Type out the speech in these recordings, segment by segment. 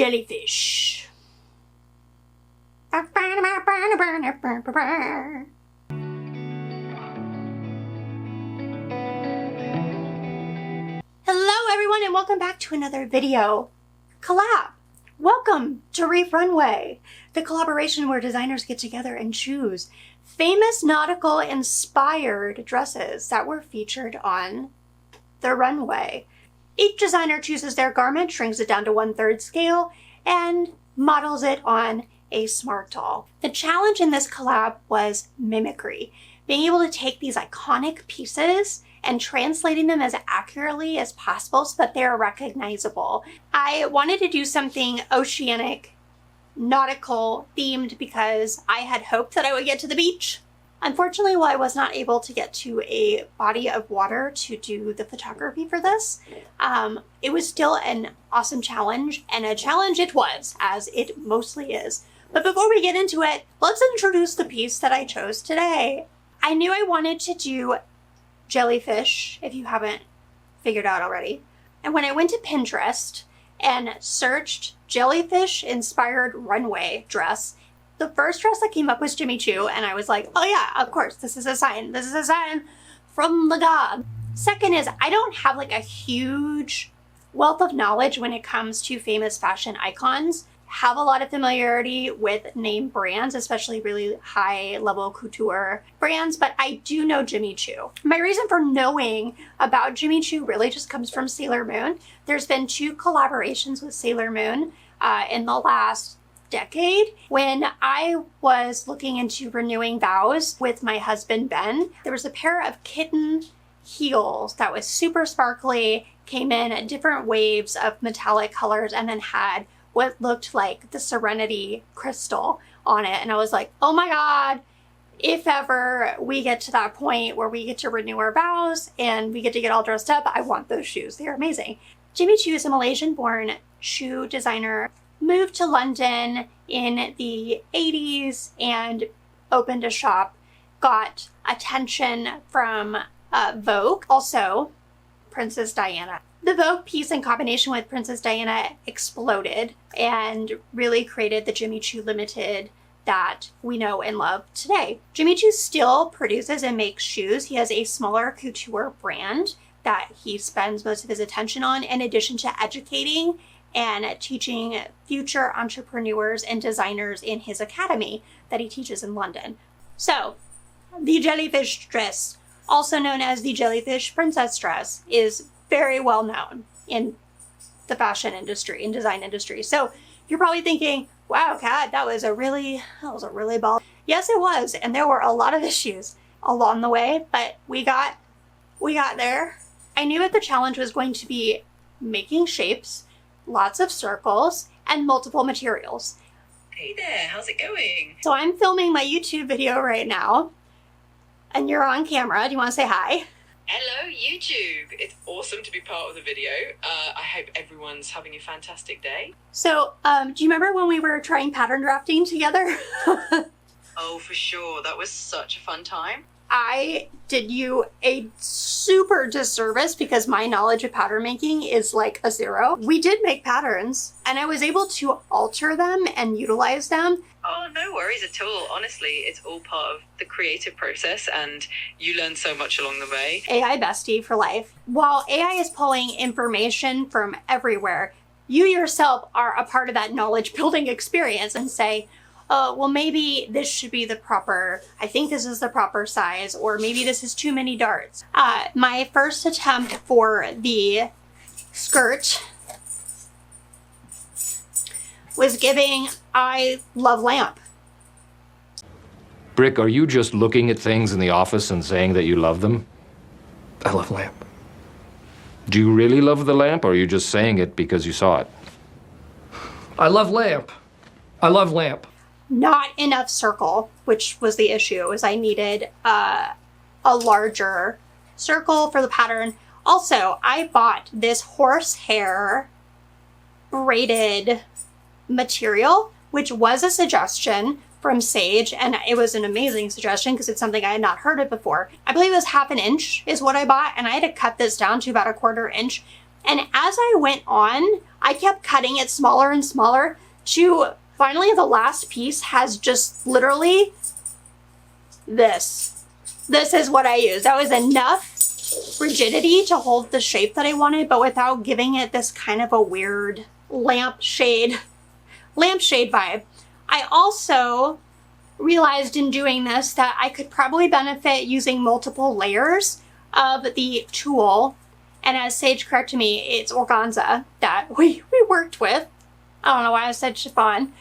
Jellyfish. Hello everyone and welcome back to another video. Collab! Welcome to Reef Runway, the collaboration where designers get together and choose famous nautical inspired dresses that were featured on the runway. Each designer chooses their garment, shrinks it down to 1/3 scale, and models it on a smart doll. The challenge in this collab was mimicry, being able to take these iconic pieces and translating them as accurately as possible so that they are recognizable. I wanted to do something Oceanic, nautical themed because I had hoped that I would get to the beach. Unfortunately, while I was not able to get to a body of water to do the photography for this, it was still an awesome challenge, and a challenge it was, as it mostly is. But before we get into it, let's introduce the piece that I chose today. I knew I wanted to do Jellyfish, if you haven't figured out already. And when I went to Pinterest and searched Jellyfish inspired runway dress, the first dress that came up was Jimmy Choo, and I was like, oh yeah, of course, this is a sign. This is a sign from the god. Second is, I don't have like a huge wealth of knowledge when it comes to famous fashion icons. Have a lot of familiarity with name brands, especially really high level couture brands, but I do know Jimmy Choo. My reason for knowing about Jimmy Choo really just comes from Sailor Moon. There's been 2 collaborations with Sailor Moon in the last decade. When I was looking into renewing vows with my husband Ben, there was a pair of kitten heels that was super sparkly, came in at different waves of metallic colors, and then had what looked like the Serenity crystal on it. And I was like, oh my god, if ever we get to that point where we get to renew our vows and we get to get all dressed up, I want those shoes. They're amazing. Jimmy Choo is a Malaysian-born shoe designer, moved to London in the 80s and opened a shop, got attention from Vogue, also Princess Diana. The Vogue piece in combination with Princess Diana exploded and really created the Jimmy Choo Limited that we know and love today. Jimmy Choo still produces and makes shoes. He has a smaller couture brand that he spends most of his attention on, in addition to educating and teaching future entrepreneurs and designers in his academy that he teaches in London. So, the Jellyfish dress, also known as the Jellyfish Princess dress, is very well known in the fashion industry and design industry. So you're probably thinking, wow, Kat, that was a really ball. Yes, it was. And there were a lot of issues along the way, but we got there. I knew that the challenge was going to be making shapes, lots of circles, and multiple materials. Hey there, how's it going? So I'm filming my YouTube video right now, and you're on camera. Do you want to say hi? Hello, YouTube. It's awesome to be part of the video. I hope everyone's having a fantastic day. So, do you remember when we were trying pattern drafting together? Oh, for sure. That was such a fun time. I did you a super disservice because my knowledge of pattern making is like a 0. We did make patterns and I was able to alter them and utilize them. Oh, no worries at all. Honestly, it's all part of the creative process and you learn so much along the way. AI bestie for life. While AI is pulling information from everywhere, you yourself are a part of that knowledge building experience and say, oh, well, maybe this should be the proper, I think this is the proper size, or maybe this is too many darts. My first attempt for the skirt was giving I love lamp. Brick, are you just looking at things in the office and saying that you love them? I love lamp. Do you really love the lamp, or are you just saying it because you saw it? I love lamp. I love lamp. Not enough circle, which was the issue, is I needed a larger circle for the pattern. Also, I bought this horsehair braided material, which was a suggestion from Sage, and it was an amazing suggestion because it's something I had not heard of before. I believe it was 1/2 inch is what I bought, and I had to cut this down to about 1/4 inch, And as I went on, I kept cutting it smaller and smaller to finally the last piece has just literally this. This is what I used. That was enough rigidity to hold the shape that I wanted, but without giving it this kind of a weird lampshade vibe. I also realized in doing this that I could probably benefit using multiple layers of the tulle. And as Sage corrected me, it's organza that we worked with. I don't know why I said chiffon.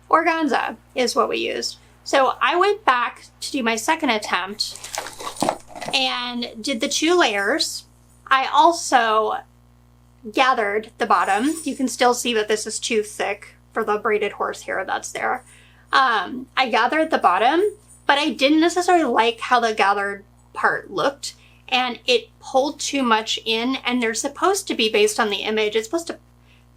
Organza is what we used. So I went back to do my second attempt and did the 2 layers. I also gathered the bottom. You can still see that this is too thick for the braided horsehair that's there. I gathered the bottom, but I didn't necessarily like how the gathered part looked, and it pulled too much in, and they're supposed to be, based on the image, it's supposed to,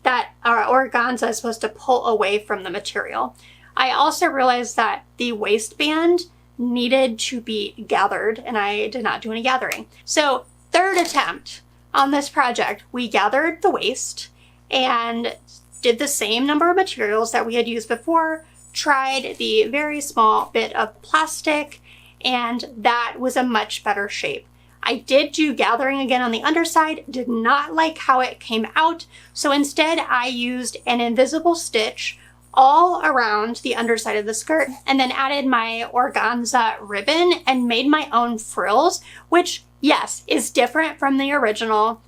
that organza is supposed to pull away from the material. I also realized that the waistband needed to be gathered, and I did not do any gathering. So third attempt on this project, we gathered the waist and did the same number of materials that we had used before, tried the very small bit of plastic, and that was a much better shape. I did do gathering again on the underside, did not like how it came out, so instead I used an invisible stitch all around the underside of the skirt and then added my organza ribbon and made my own frills, which, yes, is different from the original.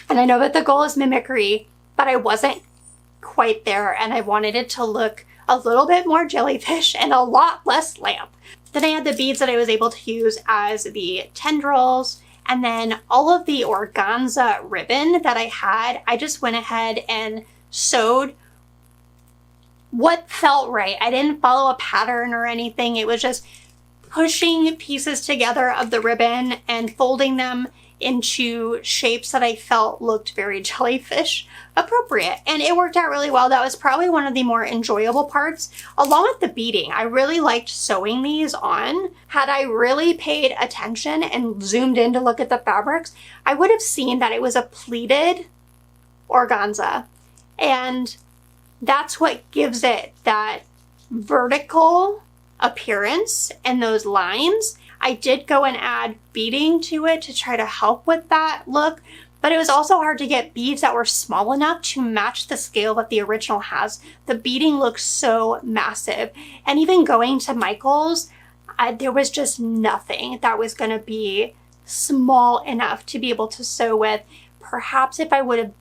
And I know that the goal is mimicry, but I wasn't quite there, and I wanted it to look a little bit more jellyfish and a lot less lamp. Then I had the beads that I was able to use as the tendrils, and then all of the organza ribbon that I had, I just went ahead and sewed what felt right. I didn't follow a pattern or anything. It was just pushing pieces together of the ribbon and folding them into shapes that I felt looked very jellyfish appropriate. And it worked out really well. That was probably one of the more enjoyable parts, along with the beading. I really liked sewing these on. Had I really paid attention and zoomed in to look at the fabrics, I would have seen that it was a pleated organza. And that's what gives it that vertical appearance and those lines. I did go and add beading to it to try to help with that look, but it was also hard to get beads that were small enough to match the scale that the original has. The beading looks so massive, and even going to Michael's, there was just nothing that was going to be small enough to be able to sew with. Perhaps if I would have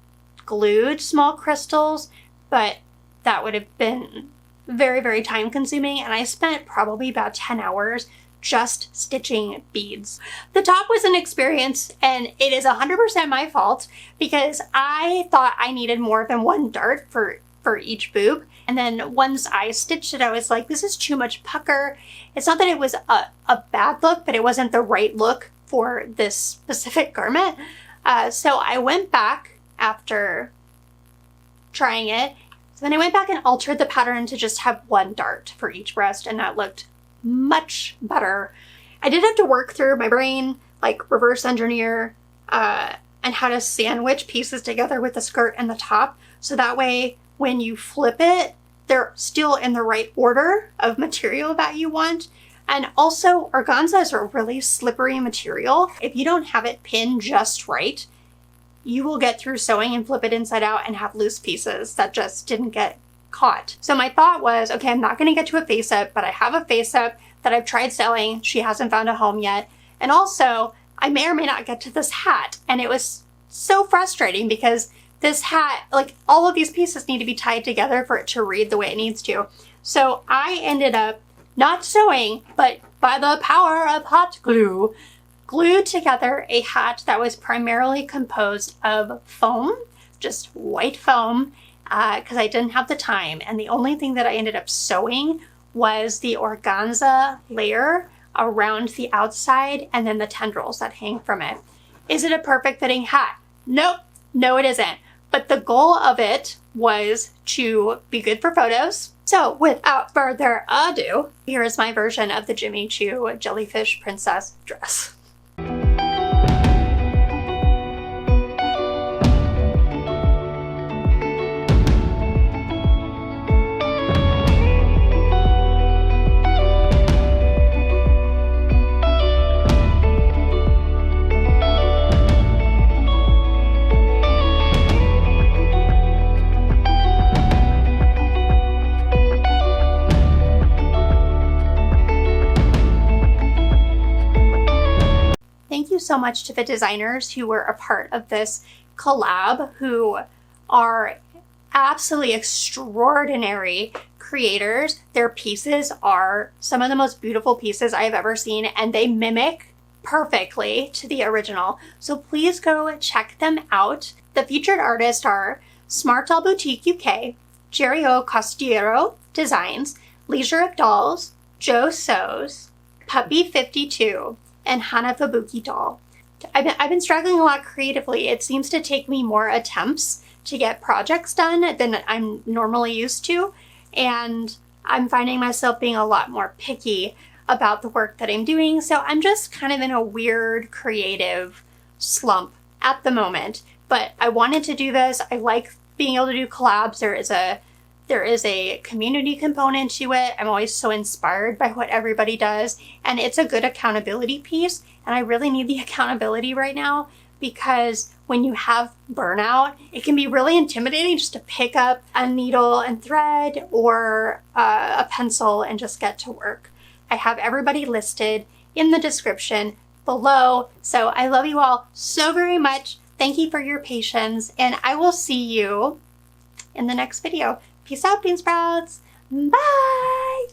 glued small crystals, but that would have been very, very time consuming, and I spent probably about 10 hours just stitching beads. The top was an experience, and it is 100% my fault because I thought I needed more than one dart for each boob. And then once I stitched it, I was like, this is too much pucker. It's not that it was a bad look, but it wasn't the right look for this specific garment. So I went back after trying it. So then I went back and altered the pattern to just have one dart for each breast, and that looked much better. I did have to work through my brain, like reverse engineer and how to sandwich pieces together with the skirt and the top, so that way when you flip it, they're still in the right order of material that you want. And also, organza is a really slippery material. If you don't have it pinned just right, you will get through sewing and flip it inside out and have loose pieces that just didn't get caught. So my thought was, okay, I'm not going to get to a face up, but I have a face up that I've tried selling. She hasn't found a home yet. And also, I may or may not get to this hat. And it was so frustrating because this hat, like all of these pieces need to be tied together for it to read the way it needs to. So I ended up not sewing, but by the power of hot glue, glued together a hat that was primarily composed of foam, just white foam, because I didn't have the time. And the only thing that I ended up sewing was the organza layer around the outside and then the tendrils that hang from it. Is it a perfect fitting hat? Nope, no it isn't. But the goal of it was to be good for photos. So without further ado, here is my version of the Jimmy Choo Jellyfish Princess dress. so much to the designers who were a part of this collab, who are absolutely extraordinary creators. Their pieces are some of the most beautiful pieces I've ever seen, and they mimic perfectly to the original. So please go check them out. The featured artists are Smart Doll Boutique UK, O Costureiro Designs, Leisure of Dolls, Joe Sews, Puppy 52, and Hanafubuki Doll. I've been struggling a lot creatively. It seems to take me more attempts to get projects done than I'm normally used to, and I'm finding myself being a lot more picky about the work that I'm doing. So I'm just kind of in a weird creative slump at the moment, but I wanted to do this. I like being able to do collabs. There is a community component to it. I'm always so inspired by what everybody does, and it's a good accountability piece. And I really need the accountability right now, because when you have burnout, it can be really intimidating just to pick up a needle and thread or a pencil and just get to work. I have everybody listed in the description below. So I love you all so very much. Thank you for your patience, and I will see you in the next video. Peace out, bean sprouts. Bye.